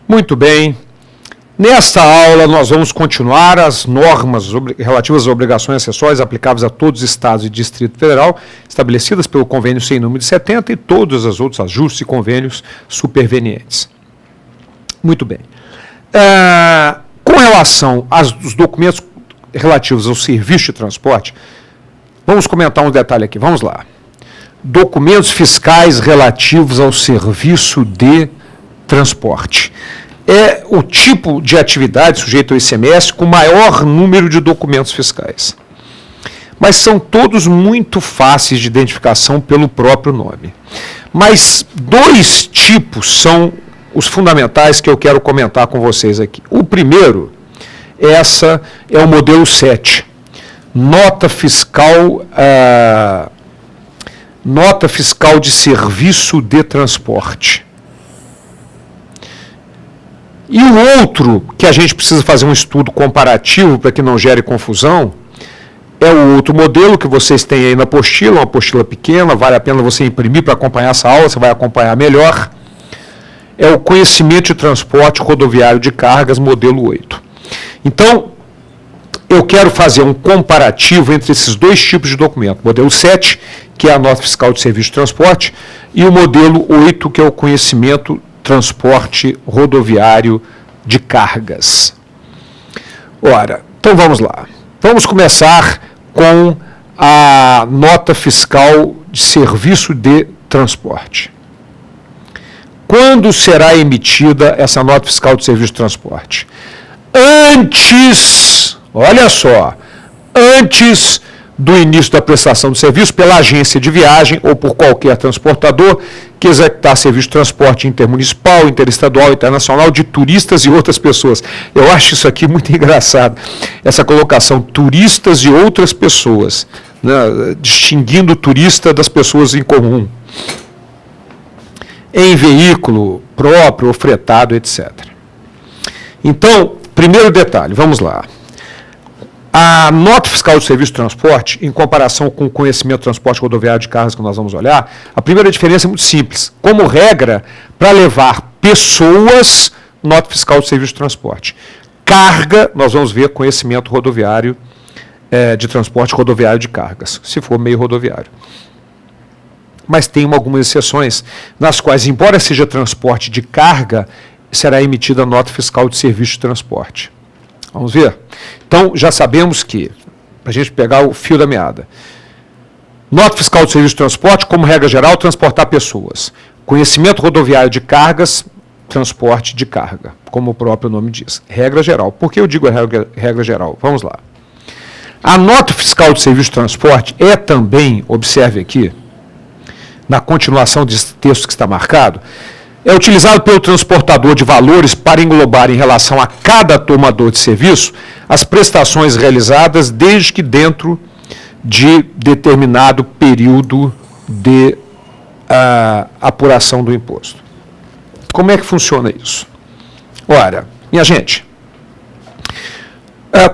Muito bem. Nesta aula, nós vamos continuar as normas relativas às obrigações acessórias aplicáveis a todos os estados e Distrito Federal, estabelecidas pelo Convênio sem número de 70 e todos os outros ajustes e convênios supervenientes. Muito bem. Com relação aos documentos relativos ao serviço de transporte, vamos comentar um detalhe aqui. Vamos lá. Documentos fiscais relativos ao serviço de transporte. É o tipo de atividade sujeito ao ICMS com maior número de documentos fiscais. Mas são todos muito fáceis de identificação pelo próprio nome. Mas dois tipos são os fundamentais que eu quero comentar com vocês aqui. O primeiro, essa é o modelo 7. Nota fiscal de serviço de transporte. E o outro, que a gente precisa fazer um estudo comparativo para que não gere confusão, é o outro modelo que vocês têm aí na apostila, uma apostila pequena, vale a pena você imprimir para acompanhar essa aula, você vai acompanhar melhor. É o conhecimento de transporte rodoviário de cargas, modelo 8. Então, eu quero fazer um comparativo entre esses dois tipos de documento. Modelo 7, que é a nota fiscal de serviço de transporte, e o modelo 8, que é o conhecimento transporte rodoviário de cargas. Ora, então vamos lá. Vamos começar com a nota fiscal de serviço de transporte. Quando será emitida essa nota fiscal de serviço de transporte? Antes, olha só, antes do início da prestação de serviço pela agência de viagem ou por qualquer transportador que executar serviço de transporte intermunicipal, interestadual, internacional de turistas e outras pessoas. Eu acho isso aqui muito engraçado, essa colocação, turistas e outras pessoas, né, distinguindo o turista das pessoas em comum, em veículo próprio ou fretado, etc. Então, primeiro detalhe, vamos lá. A nota fiscal de serviço de transporte, em comparação com o conhecimento de transporte rodoviário de cargas que nós vamos olhar, a primeira diferença é muito simples. Como regra, para levar pessoas, nota fiscal de serviço de transporte. Carga, nós vamos ver conhecimento rodoviário de transporte rodoviário de cargas, se for meio rodoviário. Mas tem algumas exceções, nas quais, embora seja transporte de carga, será emitida nota fiscal de serviço de transporte. Vamos ver? Então, já sabemos que, para a gente pegar o fio da meada, nota fiscal de serviço de transporte, como regra geral, transportar pessoas. Conhecimento rodoviário de cargas, transporte de carga, como o próprio nome diz. Regra geral. Por que eu digo regra geral? Vamos lá. A nota fiscal de serviço de transporte é também, observe aqui, na continuação desse texto que está marcado, é utilizado pelo transportador de valores para englobar em relação a cada tomador de serviço as prestações realizadas desde que dentro de determinado período de apuração do imposto. Como é que funciona isso? Ora, minha gente,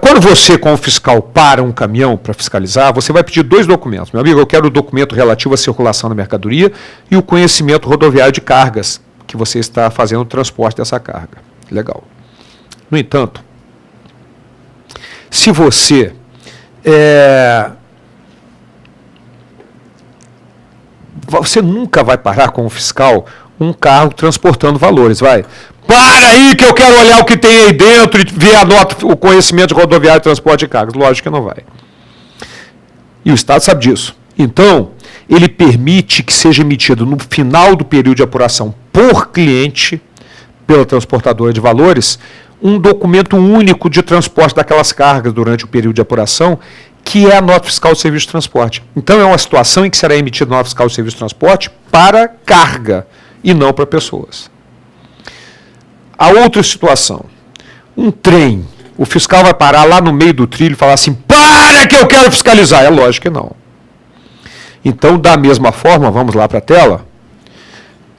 quando você, como fiscal, para um caminhão para fiscalizar, você vai pedir dois documentos. Meu amigo, eu quero o documento relativo à circulação da mercadoria e o conhecimento rodoviário de cargas, que você está fazendo o transporte dessa carga. Legal. No entanto, se você você nunca vai parar como fiscal um carro transportando valores, vai. Para aí que eu quero olhar o que tem aí dentro e ver a nota, o conhecimento de rodoviário de transporte de cargas. Lógico que não vai. E o Estado sabe disso. Então, ele permite que seja emitido no final do período de apuração por cliente, pela transportadora de valores, um documento único de transporte daquelas cargas durante o período de apuração, que é a nota fiscal de serviço de transporte. Então, é uma situação em que será emitida nota fiscal de serviço de transporte para carga e não para pessoas. A outra situação, um trem, o fiscal vai parar lá no meio do trilho e falar assim, para que eu quero fiscalizar. É lógico que não. Então, da mesma forma, vamos lá para a tela,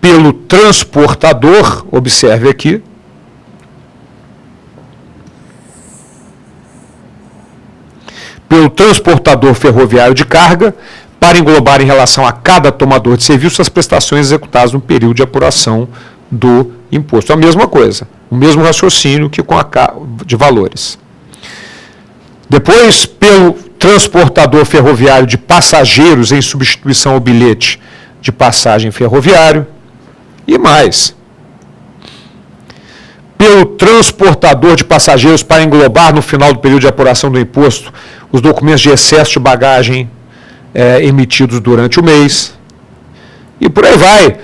pelo transportador, observe aqui, pelo transportador ferroviário de carga, para englobar em relação a cada tomador de serviço as prestações executadas no período de apuração do imposto. A mesma coisa, O mesmo raciocínio que com a de valores. Depois, pelo transportador ferroviário de passageiros em substituição ao bilhete de passagem ferroviário. E mais. Pelo transportador de passageiros para englobar no final do período de apuração do imposto os documentos de excesso de bagagem emitidos durante o mês. E por aí vai.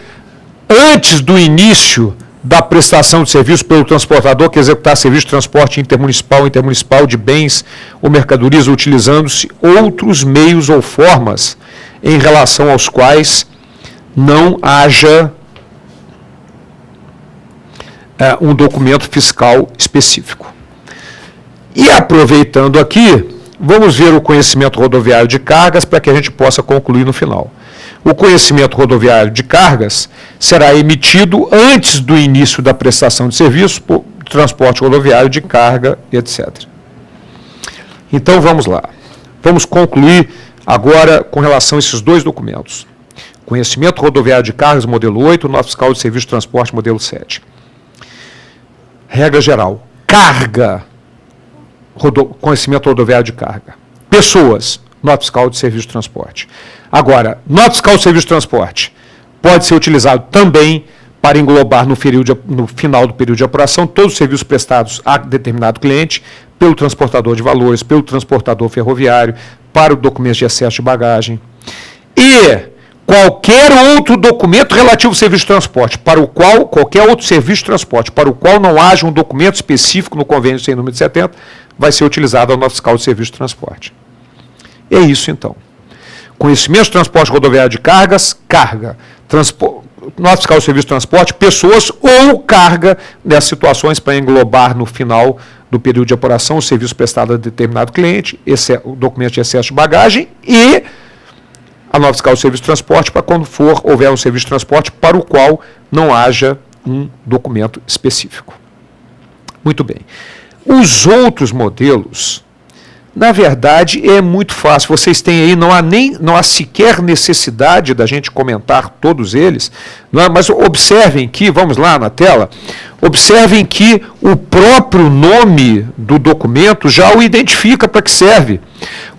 Antes do início da prestação de serviço pelo transportador que executar serviço de transporte intermunicipal de bens ou mercadorias, utilizando-se outros meios ou formas em relação aos quais não haja um documento fiscal específico. E aproveitando aqui, vamos ver o conhecimento rodoviário de cargas para que a gente possa concluir no final. O conhecimento rodoviário de cargas será emitido antes do início da prestação de serviço por transporte rodoviário de carga, etc. Então vamos lá. Vamos concluir agora com relação a esses dois documentos. Conhecimento rodoviário de cargas, modelo 8, nota fiscal de serviço de transporte, modelo 7. Regra geral. Carga, conhecimento rodoviário de carga. Pessoas, nota fiscal de serviço de transporte. Agora, nota fiscal de serviço de transporte pode ser utilizado também para englobar no final do período de apuração todos os serviços prestados a determinado cliente pelo transportador de valores, pelo transportador ferroviário, para o documento de excesso de bagagem. E qualquer outro documento relativo ao serviço de transporte, qualquer outro serviço de transporte, para o qual não haja um documento específico no convênio sem número de 70, vai ser utilizado a nota fiscal de serviço de transporte. É isso, então. Conhecimento de transporte rodoviário de cargas, carga. Nota fiscal de serviço de transporte, pessoas ou carga nessas situações para englobar no final do período de apuração o serviço prestado a determinado cliente, o documento de excesso de bagagem e a nota fiscal de serviço de transporte para quando houver um serviço de transporte para o qual não haja um documento específico. Muito bem. Os outros modelos, na verdade, é muito fácil. Vocês têm aí, não há sequer necessidade da gente comentar todos eles, não é? Mas observem que, vamos lá na tela, observem que o próprio nome do documento já o identifica para que serve.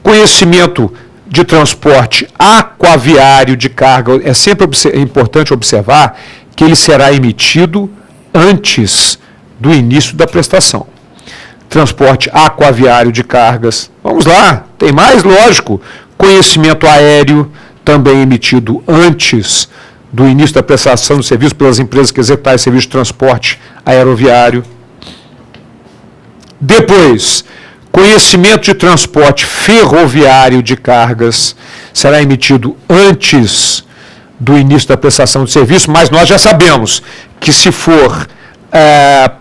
Conhecimento de transporte aquaviário de carga, é sempre importante observar que ele será emitido antes do início da prestação. Transporte aquaviário de cargas. Vamos lá, tem mais? Lógico. Conhecimento aéreo, também emitido antes do início da prestação de serviço pelas empresas que executarem serviço de transporte aeroviário. Depois, conhecimento de transporte ferroviário de cargas será emitido antes do início da prestação de serviço, mas nós já sabemos que se for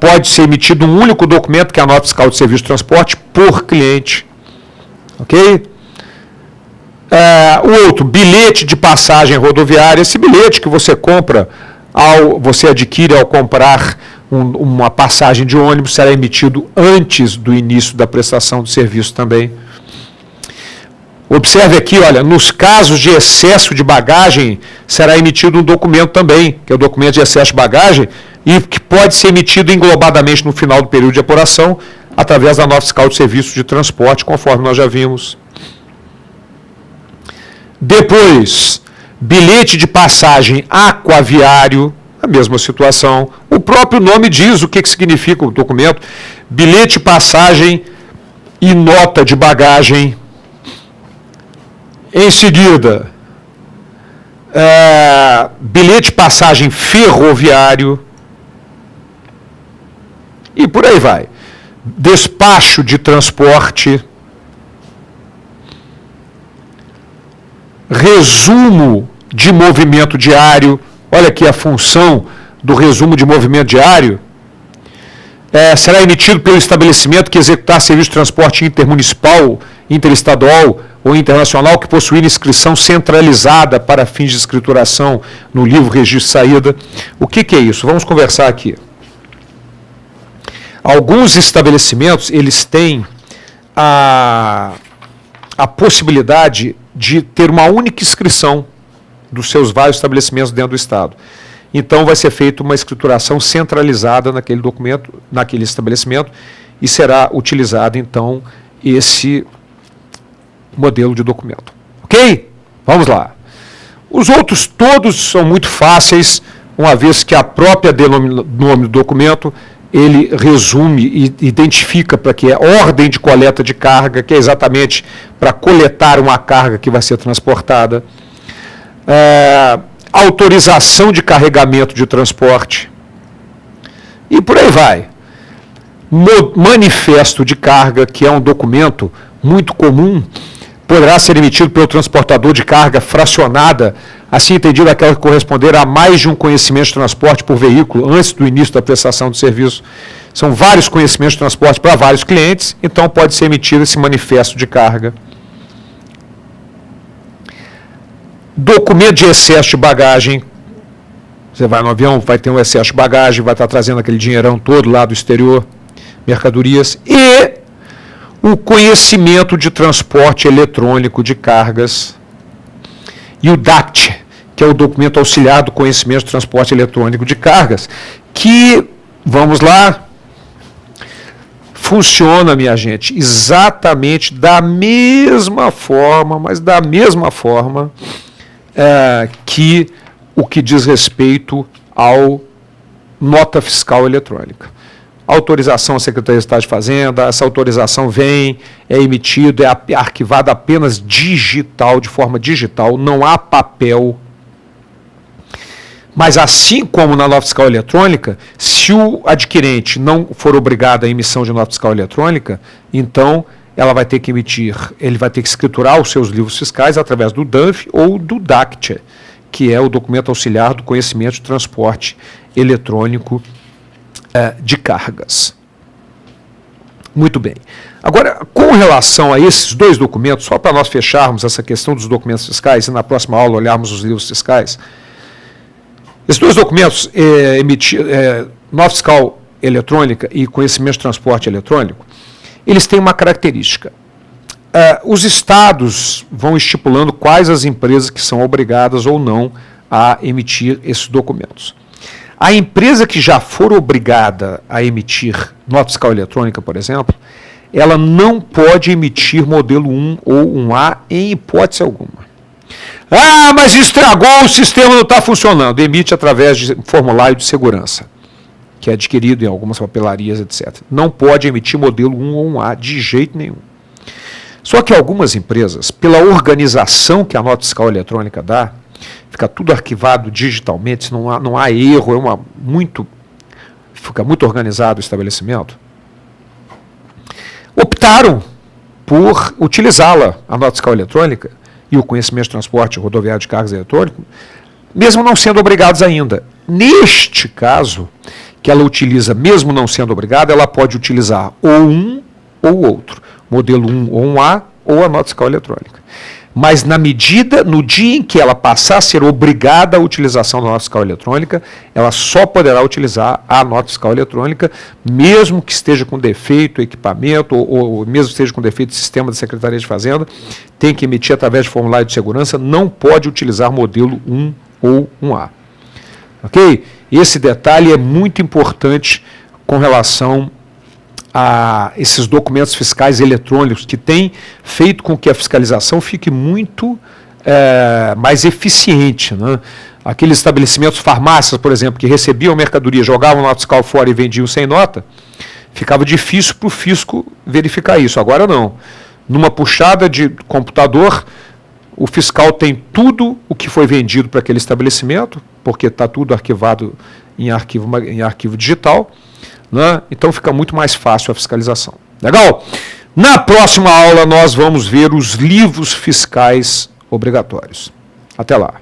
pode ser emitido um único documento, que é a nota fiscal de serviço de transporte, por cliente. Ok? O outro, bilhete de passagem rodoviária. Esse bilhete que você compra, você adquire ao comprar uma passagem de ônibus, será emitido antes do início da prestação de serviço também. Observe aqui, olha, nos casos de excesso de bagagem, será emitido um documento também, que é o documento de excesso de bagagem, e que pode ser emitido englobadamente no final do período de apuração, através da nota fiscal de serviço de transporte, conforme nós já vimos. Depois, bilhete de passagem aquaviário, a mesma situação. O próprio nome diz o que significa o documento. Bilhete de passagem e nota de bagagem. Em seguida, bilhete de passagem ferroviário. E por aí vai. Despacho de transporte. Resumo de movimento diário. Olha aqui a função do resumo de movimento diário. Será emitido pelo estabelecimento que executar serviço de transporte intermunicipal, interestadual ou internacional que possuir inscrição centralizada para fins de escrituração no livro registro de saída. O que é isso? Vamos conversar aqui. Alguns estabelecimentos, eles têm a possibilidade de ter uma única inscrição dos seus vários estabelecimentos dentro do Estado. então vai ser feita uma escrituração centralizada naquele documento, naquele estabelecimento, e será utilizado, então, esse modelo de documento. Ok? Vamos lá. Os outros todos são muito fáceis, uma vez que a própria nome do documento, ele resume e identifica para que é ordem de coleta de carga, que é exatamente para coletar uma carga que vai ser transportada. Autorização de carregamento de transporte. E por aí vai. Manifesto de carga, que é um documento muito comum, poderá ser emitido pelo transportador de carga fracionada, assim entendido aquela que corresponder a mais de um conhecimento de transporte por veículo antes do início da prestação do serviço. São vários conhecimentos de transporte para vários clientes, então pode ser emitido esse manifesto de carga. Documento de excesso de bagagem. Você vai no avião, vai ter um excesso de bagagem, vai estar trazendo aquele dinheirão todo lá do exterior, mercadorias, e o conhecimento de transporte eletrônico de cargas, e o DACT, que é o documento auxiliar do conhecimento de transporte eletrônico de cargas, que, vamos lá, funciona, minha gente, exatamente da mesma forma, mas da mesma forma que o que diz respeito ao nota fiscal eletrônica. Autorização à Secretaria de Estado de Fazenda, essa autorização vem, é emitida, é arquivada apenas digital, de forma digital, não há papel. Mas assim como na nota fiscal eletrônica, se o adquirente não for obrigado à emissão de nota fiscal eletrônica, então ela vai ter que emitir, ele vai ter que escriturar os seus livros fiscais através do DANF ou do DACT, que é o documento auxiliar do conhecimento de transporte eletrônico de cargas. Muito bem. Agora, com relação a esses dois documentos, só para nós fecharmos essa questão dos documentos fiscais e na próxima aula olharmos os livros fiscais, esses dois documentos, nota fiscal eletrônica e conhecimento de transporte eletrônico, eles têm uma característica. Os estados vão estipulando quais as empresas que são obrigadas ou não a emitir esses documentos. A empresa que já for obrigada a emitir nota fiscal eletrônica, por exemplo, ela não pode emitir modelo 1 ou 1A em hipótese alguma. Ah, mas estragou, o sistema não está funcionando. Emite através de formulário de segurança, que é adquirido em algumas papelarias, etc. Não pode emitir modelo 1 ou 1A de jeito nenhum. Só que algumas empresas, pela organização que a nota fiscal eletrônica dá, fica tudo arquivado digitalmente, não há erro, fica muito organizado o estabelecimento, optaram por utilizá-la, a nota fiscal eletrônica e o conhecimento de transporte rodoviário de cargas eletrônico, mesmo não sendo obrigados ainda. Neste caso, que ela utiliza, mesmo não sendo obrigada, ela pode utilizar ou um ou outro, modelo 1 ou 1A ou a nota fiscal eletrônica. Mas no dia em que ela passar a ser obrigada à utilização da nota fiscal eletrônica, ela só poderá utilizar a nota fiscal eletrônica, mesmo que esteja com defeito equipamento, ou mesmo que esteja com defeito sistema da Secretaria de Fazenda, tem que emitir através de formulário de segurança, não pode utilizar modelo 1 ou 1A. Ok? Esse detalhe é muito importante com relação a esses documentos fiscais eletrônicos, que tem feito com que a fiscalização fique muito mais eficiente, né? Aqueles estabelecimentos, farmácias, por exemplo, que recebiam mercadoria, jogavam nota fiscal fora e vendiam sem nota, ficava difícil para o fisco verificar isso. Agora não. Numa puxada de computador, o fiscal tem tudo o que foi vendido para aquele estabelecimento, porque está tudo arquivado em arquivo digital, né? Então fica muito mais fácil a fiscalização. Legal? Na próxima aula nós vamos ver os livros fiscais obrigatórios. Até lá.